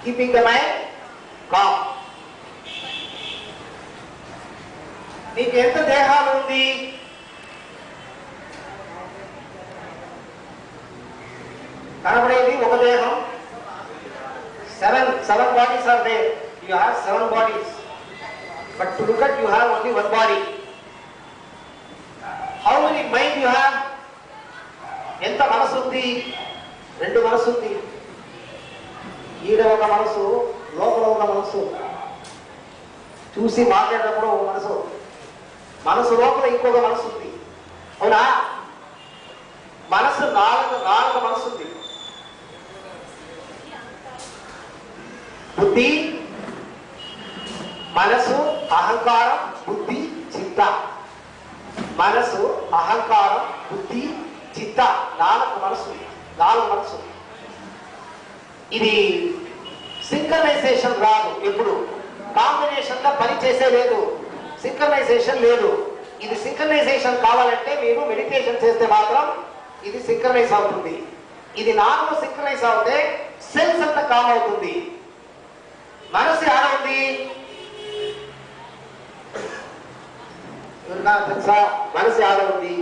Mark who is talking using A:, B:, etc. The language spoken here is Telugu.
A: Keeping the mind calm. నీకు ఎంత దేహాలు ఉంది? కనబడేది ఒక దేహం. seven bodies are there. You have 7 bodies, but to look at you have only 1 body. How many mind you have? ఎంత మనసు ఉంది? 2 మనసు ఉంది. ఈడ ఒక మనసు, లోపల ఒక మనసు. చూసి మాట్లాడేటప్పుడు ఒక మనసు, మనసు లోపల ఇంకొక మనసు ఉంది. అవునా? మనసు నాలుగు మనసు ఉంది. బుద్ధి, మనసు, అహంకారం, బుద్ధి, చిత్త. మనసు, అహంకారం, బుద్ధి, చిత్త, 4 మనసు. ఇది సింక్రనైజేషన్ రాదు. ఎప్పుడు కాంబినేషన్ గా పని చేసే లేదు, సింక్రనైజేషన్ లేదు. ఇది సింక్రనైజేషన్ కావాలంటే మీరు మెడిటేషన్ చేస్తే మాత్రం ఇది సింక్రనైజ్ అవుతుంది. ఇది నాలుగు సింక్రనైజ్ అవుతే సెల్స్ అంతా కామ్ అవుతుంది. మనసు ఆడ ఉంది? ఎవరికైనా తెలుసా మనసు ఆడ ఉంది?